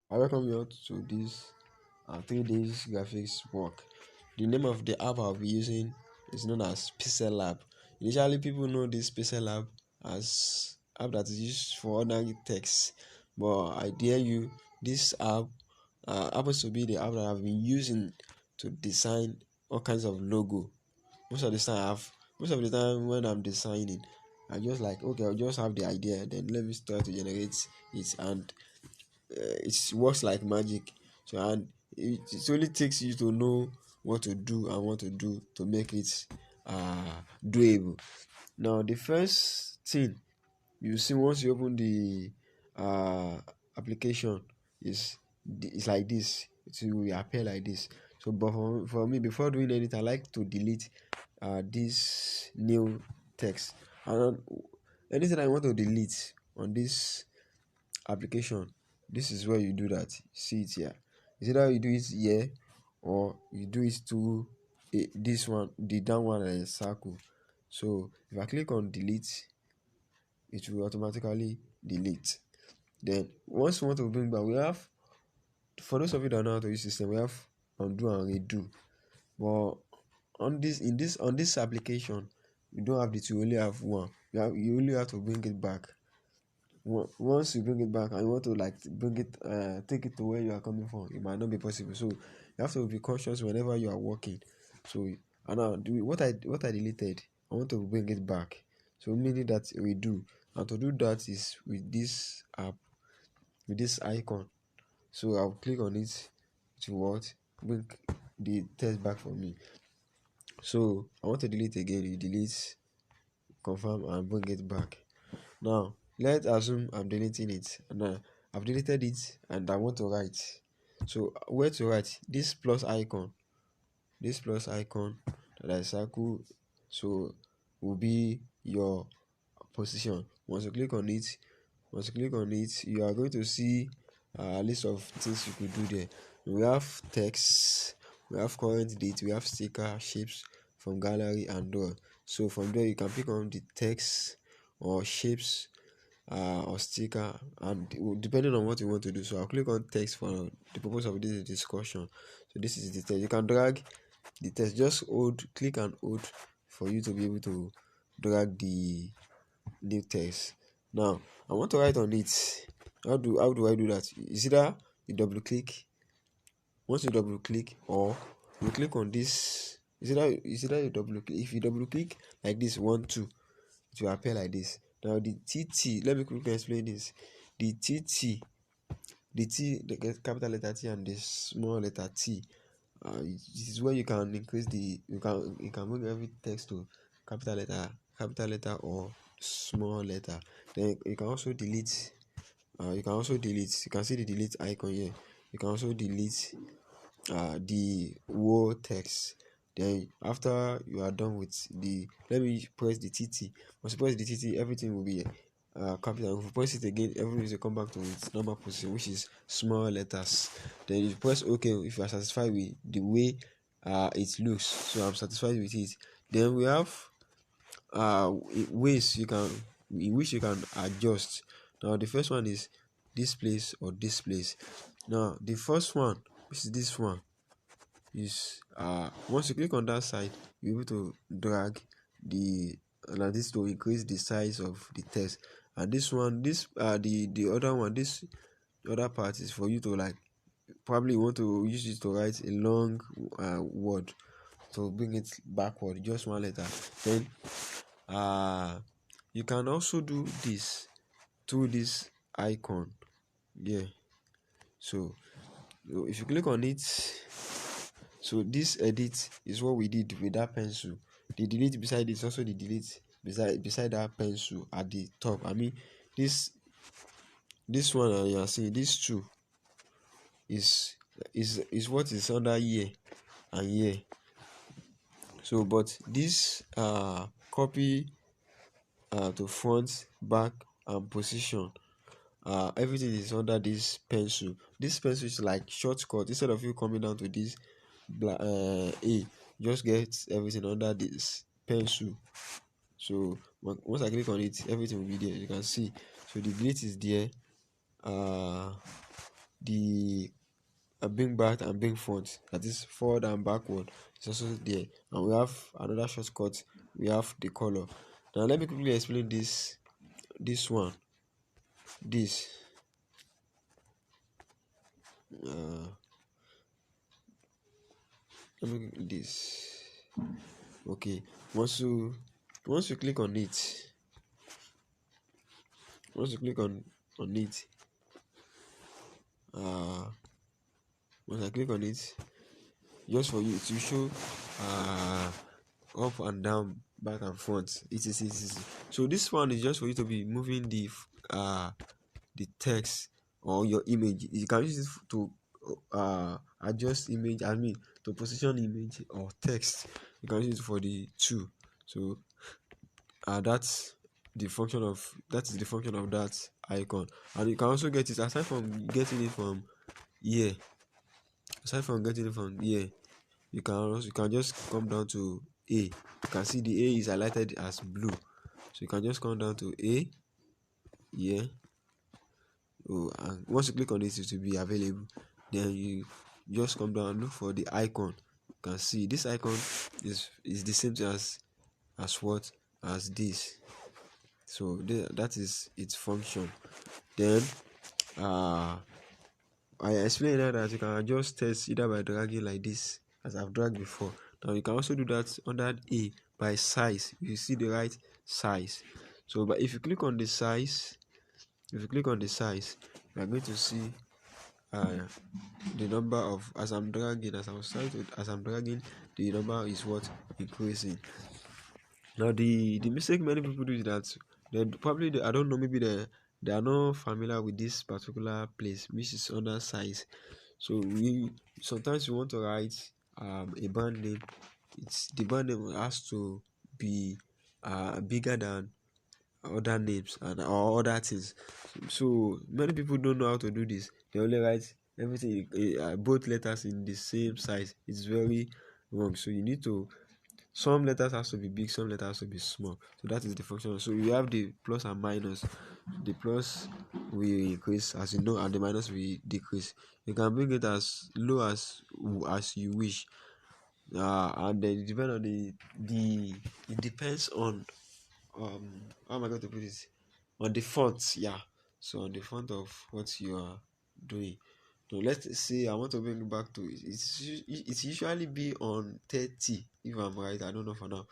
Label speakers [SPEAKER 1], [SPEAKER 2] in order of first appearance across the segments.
[SPEAKER 1] I welcome you all to this 3 days graphics work. The name of the app I'll be using is known as Pixellab. Initially, people know this Pixellab as app that is used for ordinary text, but I dare you, this app happens to be the app that I've been using to design all kinds of logo. Most of the time when I'm designing, I just like okay, I'll just have the idea, then let me start to generate it, and it works like magic. So and it only takes you to know what to do and what to do to make it doable. Now the first thing you see once you open the uh application is it's like this. It will appear like this. So but for me, before doing anything, I like to delete this new text, and anything I want to delete on this application, this is where you do that. See it here. Is either you do it here or you do it to this one, the down one, and a circle. So if I click on delete, it will automatically delete. Then once you want to bring back, we have, for those of you that know how to use system, we have undo and redo. But on this application, you don't have the two, you only have one. You only have to bring it back. Once you bring it back and you want to like bring it take it to where you are coming from, it might not be possible. So you have to be conscious whenever you are working. So and now what I deleted, I want to bring it back. So meaning that we do, and to do that is with this app, with this icon. So I'll click on it to what, bring the text back for me. So I want to delete again, you delete, confirm, and bring it back. Now, let's assume I'm deleting it, and I've deleted it and I want to write. So, where to write? This plus icon that I circle, so will be your position. Once you click on it, you are going to see a list of things you could do there. We have text, we have current date, we have sticker, shapes from gallery, and door. So from there you can pick on the text or shapes or sticker, and depending on what you want to do. So I'll click on text for the purpose of this discussion. So this is the text. You can drag the text. Just click and hold for you to be able to drag the new text. Now I want to write on it. How do I do that? Is either you double click. Once you double click, or you click on this. Is either you double click. If you double click like this, 1 2, it will appear like this. Now the TT, let me quickly explain this. The TT, the capital letter T and the small letter T, this is where you can increase you can move every text to capital letter or small letter. Then you can also delete. You can see the delete icon here. You can also delete the whole text. Then after you are done with let me press the TT. Once you press the TT, everything will be capital. If you press it again, everything will come back to its normal position, which is small letters. Then you press OK if you are satisfied with the way it looks. So I'm satisfied with it. Then we have ways in which you can adjust. Now the first one is this place or this place. Now the first one, which is this one, is once you click on that side, you're able to drag like this to increase the size of the text. And this one, the other one, this other part is for you to like probably want to use it to write a long word, to bring it backward, just one letter. Then you can also do this through this icon. Yeah. So if you click on it, so this edit is what we did with that pencil. The delete beside it is also the delete beside that pencil at the top. I mean, this one you are seeing, this two is what is under here and here. So but this copy to front, back, and position, everything is under this pencil. This pencil is like shortcut. Instead of you coming down to this A, just get everything under this pencil. So once I click on it, everything will be there. You can see. So the delete is there. the bring back and bring front, that is forward and backward, is also there. And we have another shortcut, we have the color. Now let me quickly explain this one. This uh let me this okay. Once you click on it, once you click on it, uh once I click on it, just for you to show uh up and down, back and front, etc. So this one is just for you to be moving the text or your image. You can use it to adjust image, I mean to position image or text. You can use it for the two. So that is the function of that icon. And you can also get it here aside from getting it from here. You can just come down to A. You can see the A is highlighted as blue, so you can just come down to A here. Oh, and once you click on it, it will be available. Then you just come down and look for the icon. You can see this icon is the same thing as what as this. So that is its function. Then I explained that you can adjust text either by dragging like this, as I've dragged before. Now you can also do that under A by size. You see the right size. So, but if you click on the size, you are going to see the number of as I'm dragging, the number is what increasing. Now the mistake many people do is that I don't know, maybe they are not familiar with this particular place, which is under size. So we sometimes we want to write a band name. The band name has to be bigger than other names and or other things. So many people don't know how to do this. They only write everything both letters in the same size. It's very wrong. So you need to some letters has to be big, some letters has to be small. So that is the function. So you have the plus and minus. The plus will increase as you know, and the minus will decrease. You can bring it as low as you wish. And then it depends on the it depends on how am I going to put it, on the font. Yeah, so on the font of what you are doing. So let's say I want to bring it back to it's usually be on 30 if I'm right. I don't know for now.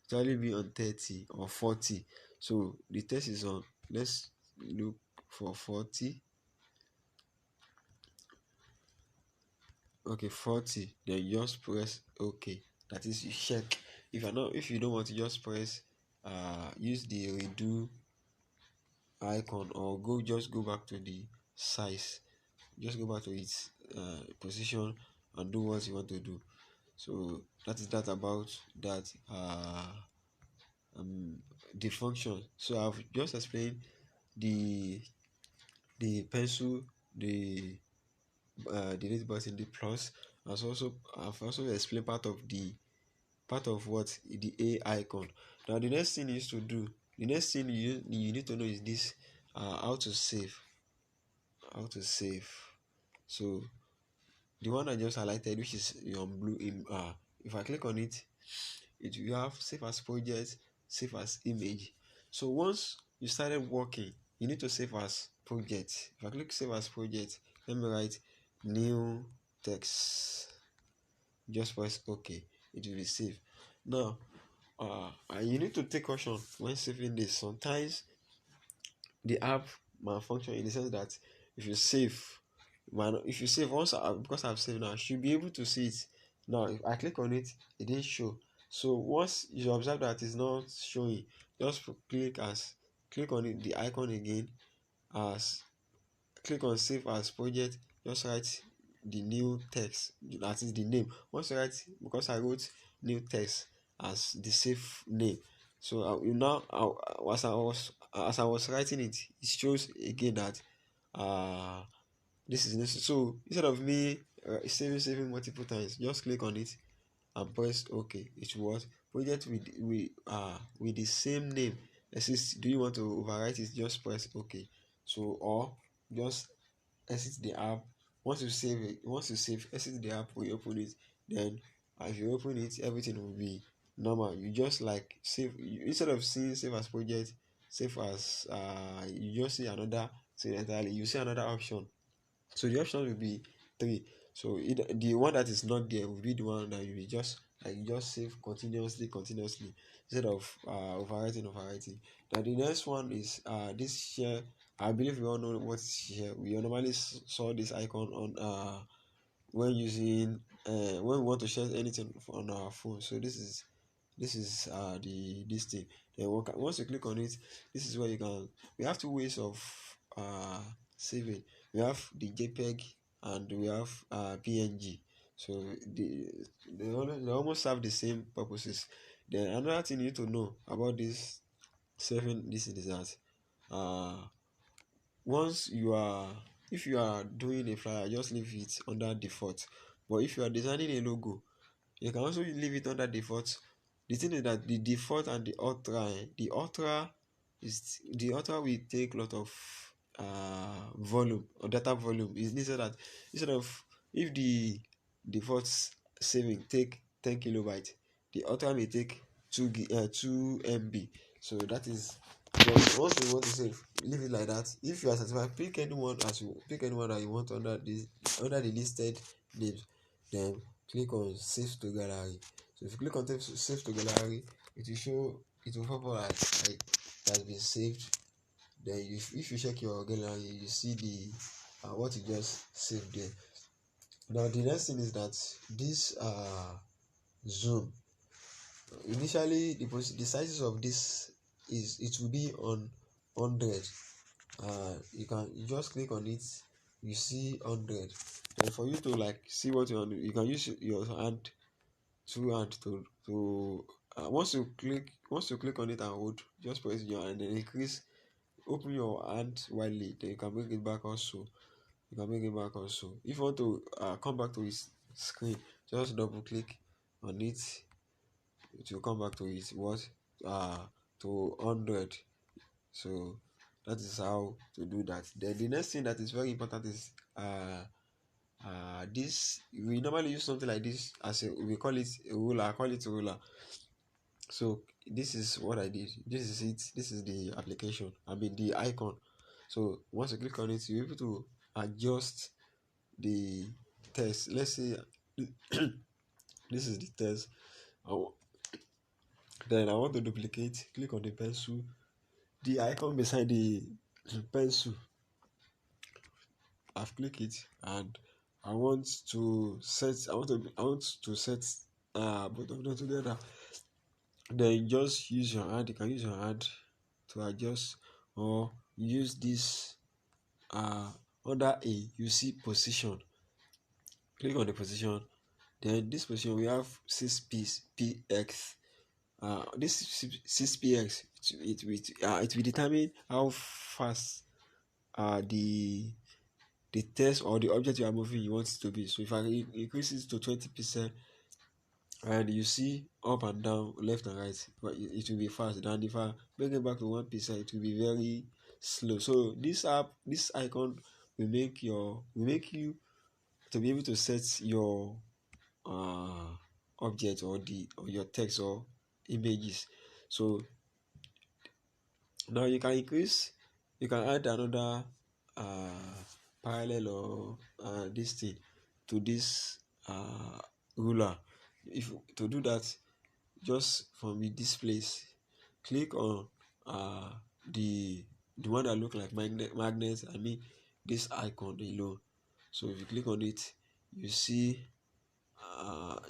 [SPEAKER 1] It's usually be on 30 or 40. So the test is on, let's look for 40. Okay, 40. Then you just press OK. That is, you check. If you don't want to, just press use the redo icon, or just go back to the size, just go back to its position and do what you want to do. So that is that about that the function. So I've just explained the pencil, the delete button, the plus. I've also explained part of what the A icon. Now the next thing is to do, the next thing you need to know is this, how to save. So the one I just highlighted, which is on blue, if I click on it, it will have save as project, save as image. So once you started working, you need to save as project. If I click save as project, let me write new text, just press OK, it will be saved. Now and you need to take caution when saving this. Sometimes the app malfunction in the sense that if you save once, because I've saved now, I should be able to see it. Now if I click on it, it didn't show. So once you observe that it's not showing, just click on it, the icon again, as click on save as project, just write the new text, that is the name. Once you write, because I wrote new text as the save name, so as I was writing it, it shows again that this is necessary. So instead of me saving multiple times, just click on it and press OK. It was project with the same name. Do you want to overwrite it? Just press OK. So or just exit the app once you save it, once you save exit the app, we open it, then as you open it, everything will be normal. You just like save instead of seeing save as project, save as you just see another thing entirely. You see another option, so the option will be three. So the one that is not there will be the one that you will just like you just save continuously instead of overwriting. Now the next one is this share. I believe we all know what is share. We normally saw this icon on when using when we want to share anything on our phone. So this is the this thing. Then once you click on it, this is where you can. We have two ways of uh saving. We have the JPEG and we have PNG. So they almost have the same purposes. Then another thing you need to know about this saving this is that uh once you are if you are doing a flyer, just leave it under default. But if you are designing a logo, you can also leave it under default. The thing is that the default and the ultra, the ultra will take a lot of volume or data volume. Is instead that instead of if the default saving take 10 kilobyte, the ultra may take 2 MB. So that is once you want to save, leave it like that. If you are satisfied, pick anyone that you want under the listed names, then click on save to gallery. So if you click on save to gallery, it will pop up like it has been saved. Then if you check your gallery, you see the what you just saved there. Now the next thing is that this zoom, initially the sizes of this is it will be on 100. You just click on it, you see 100. And for you to like see what you want to do, you can use your hand, two hand to once you click on it and hold, just press your hand, then increase, open your hand widely, then you can bring it back also. If you want to come back to his screen, just double click on it, it will come back to his what uh to 100. So that is how to do that. Then the next thing that is very important is this we normally use something like this as we call it a ruler. I call it a ruler. So this is what I did. This is it. This is the application. I mean the icon. So once you click on it, you're able to adjust the text. Let's say this is the text. Then I want to duplicate. Click on the pencil. The icon beside the pencil. I've clicked it, and I want to set. I want to set both of them together. Then just use your hand. You can use your hand to adjust, or use this under A. You see position. Click on the position. Then this position we have 6px. This 6px it will determine how fast the text or the object you are moving you want it to be. So if I increase it to 20%, and you see up and down, left and right, but it will be fast. Then if I bring it back to 1%, it will be very slow. So this icon will make you to be able to set your uh object or your text or images. So now you can add another uh parallel or this thing to this ruler. If to do that, just from this place, click on uh the the one that look like magnets. I mean this icon alone. So if you click on it, you see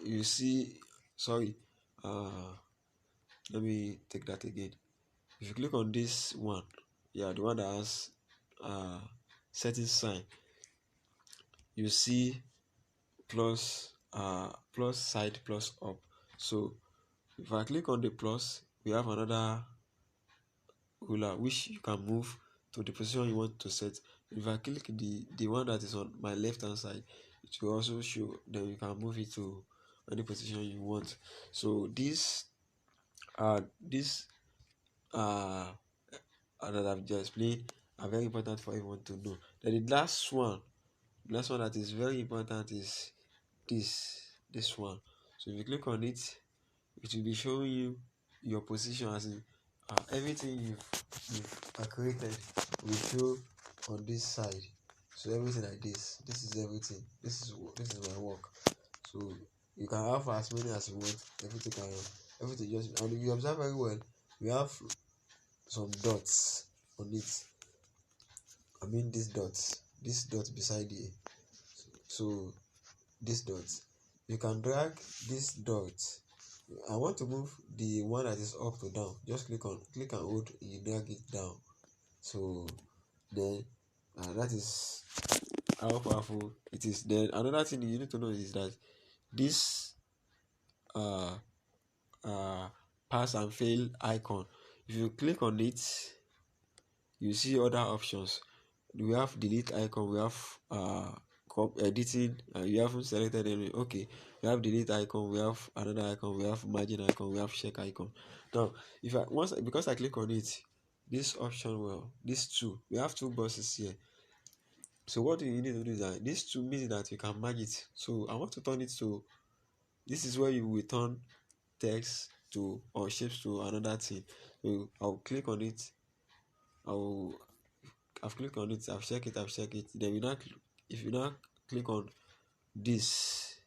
[SPEAKER 1] you see sorry let me take that again. If you click on this one, yeah, the one that has setting sign, you see plus side plus up. So if I click on the plus, we have another ruler which you can move to the position you want to set. If I click the one that is on my left hand side, it will also show. Then you can move it to any position you want. So this that I've just explained are very important for everyone to know. Then the last one next one that is very important is this one. So if you click on it, it will be showing you your position, as in everything you've created will show on this side. So everything like this is everything. This is my work. So you can have as many as you want. Everything just, and if you observe very well, we have some dots on it. I mean this dot beside it. So this dot, you can drag this dot. I want to move the one that is up to down. Just click and hold, you drag it down. So then that is how powerful it is. Then another thing you need to know is that this uh uh pass and fail icon, if you click on it, you see other options. We have delete icon, we have editing, you haven't selected any. Okay, we have delete icon, we have another icon, we have margin icon, we have check icon. Now if I once, because I click on it, this option, well, these two, we have two boxes here. So what you need to do is that this two means that you can merge it. So I want to turn it to, this is where you will turn text to or shapes to another thing. So I'll click on it. I'll I've clicked on it, I've checked it. Then if you now click on this,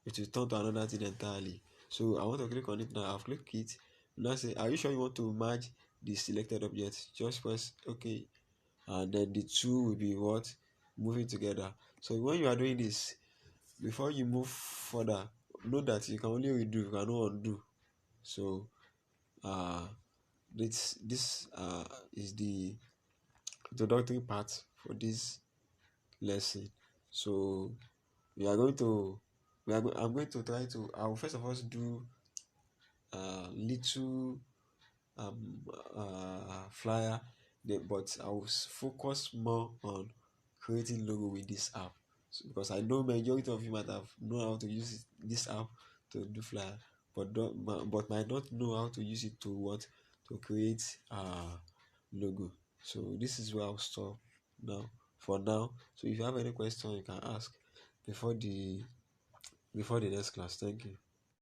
[SPEAKER 1] it will turn to another thing entirely. So I want to click on it now. I've clicked it. Now say, are you sure you want to merge the selected object? Just press OK, and then the two will be what, moving together. So when you are doing this, before you move further, note that you can only redo, you cannot undo. So this is the introductory part for this lesson. So we are going to I'm going to try to, I will first of all do little flyer, but I will focus more on creating logo with this app. So, because I know majority of you might have know how to use this app to do flyer, but might not know how to use it to create logo. So this is where I'll stop now for now. So if you have any question, you can ask before the next class. Thank you.